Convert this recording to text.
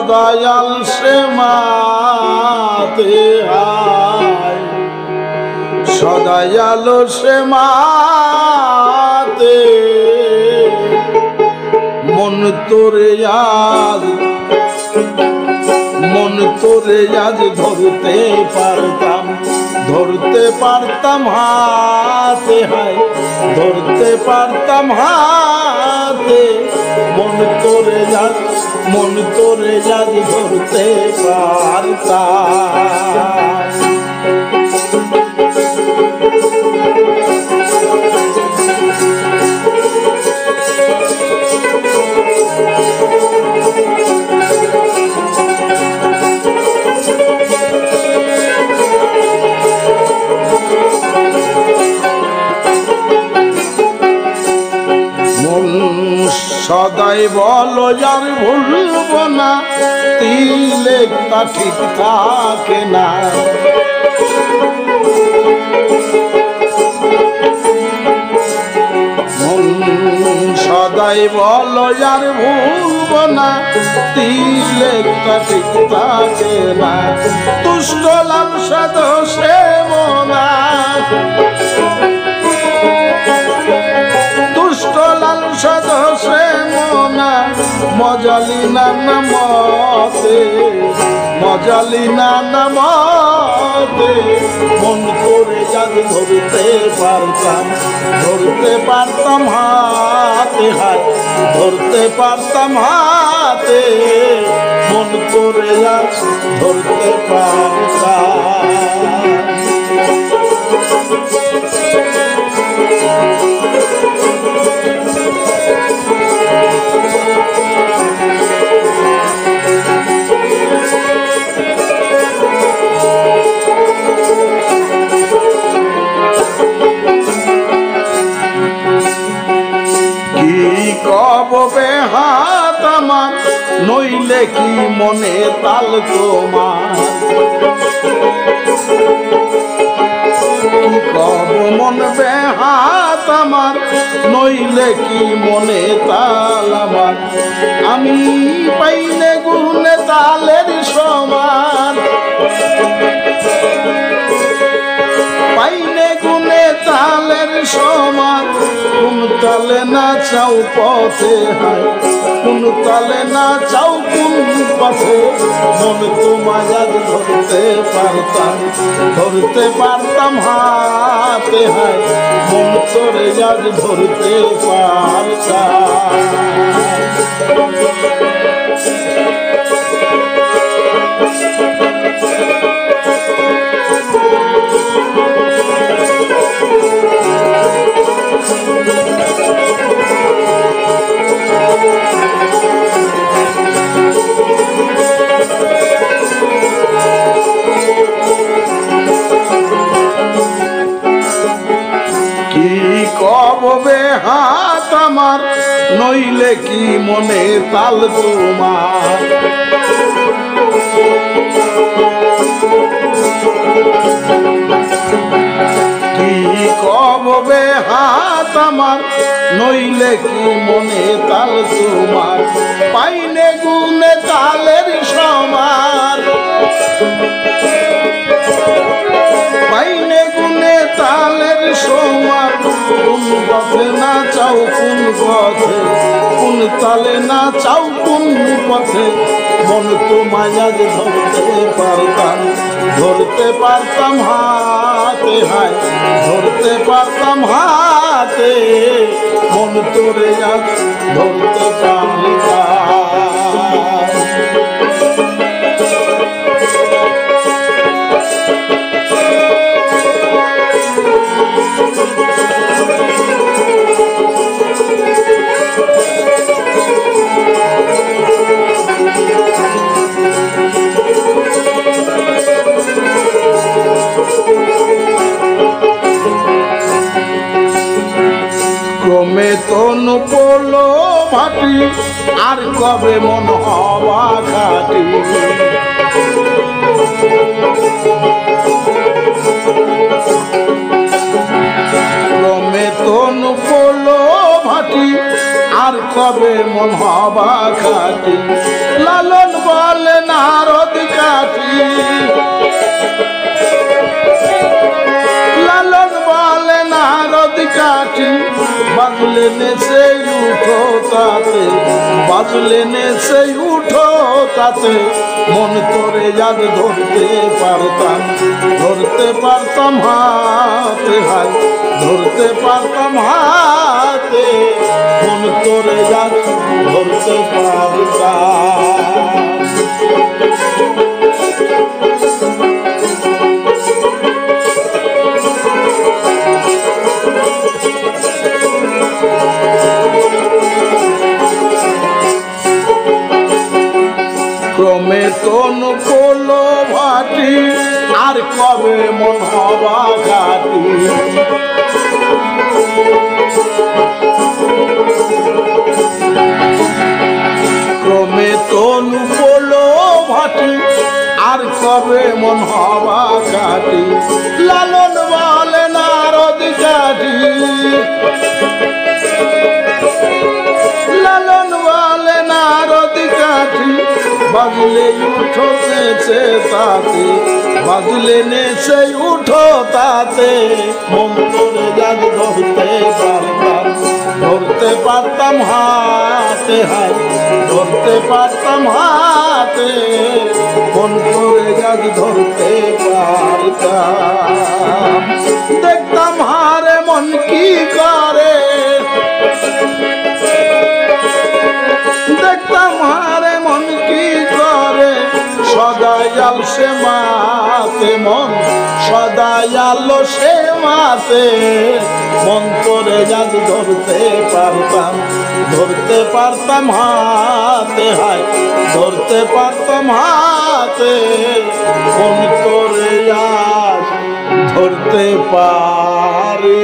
সদয়াল সে মাতে আয় সদয়াল সে মাতে মন তোরে আজ ধরতে পারতাম হাতে হায় ধরতে পারতাম হাতে মন তোরে আজ ধরতে পারতাম। সদাই বলো যার ভুলব না তিলেকটা ঠিক থাকে না সদাই বলো যার ভুলব না তিলেকটা ঠিক থাকে না তুষ্ট লালসা দোষে মনা তুষ্ট লালসা দোষে মনা মজালি না নামতে মন করে যাদ ধরতে পারতাম হাতে হাত ধরতে পারতাম হাতে মন করে যাদ ধরতে পারতাম। কবে হাত আমার নইলে কি মনে তাল তোমার কব মন বেহাত আমার নইলে কি মনে তাল আমার আমি পাইলে গুনে তালের সমান পাইলে গুনে তালের সমান কোন তালে না চাও পথে হায় কোন তালে না চাও কোন পথে মন তোমায় আজ ধরতে পারতাম হাতে হায় মন তোরে আজ ধরতে পারতাম। কবে হাত আমার নইলে কি মনে তাল তোমার কি কবে হাত আমার নইলে কি মনে তাল তোমার পাইনে গুনে তালের সমান পাইনে গুনে তালের সমান কোন পথে না চাও কোন পথে কোন তালে না চাও কোন পথে মন তোমায় আজ ধরতে পারতাম হাতে হায় ধরতে পারতাম হাতে মন তোরে আজ ধরতে পারতাম। ক্রমে তনু পড়লো ভাটি আর কবে মন হওয়া ঘাটি ক্রমে তনু পড়লো ভাটি আর কবে মন হওয়া ঘাটি লালন বল লালন বলে নারদ কাঠি বাজলে নে সেই উঠো তাতে, বাজলে নে সেই উঠো তাতে, মন তোরে যাদ ধরতে পারতাম, ধরতে পারতাম হাতে, হায় ধরতে পারতাম হাতে, মন তোরে যাদ ধরতে পারতাম। ক্রমে তনু কোলো ভাটি আর কবে মন হবা ঘাটি, ক্রমে তনু কোলো ভাটি আর কবে মন হবা ঘাটি, লালন বলে নারদ কাঠি, লালন বলে নারদ কাঠি বাজলে উঠো নেছে তাতে, বাজলে নেছে উঠো তাতে, মন তোরে যাদ ধরতে পারতাম, ধরতে পারতাম হাতে, হায় ধরতে পারতাম হাতে, মন তোরে যাদ ধরতে পারতাম। দেখতাম হারে মন কি করে, দেখতাম হারে মন কি করে, সদাই আল সে মাতে, মন সদাই আলো সে মাতে, মন তোরে যাদ ধরতে পারতাম, ধরতে পারতাম হাতে, হায় ধরতে পারতাম হাতে, মন তোরে যাদ ধরতে পারতাম।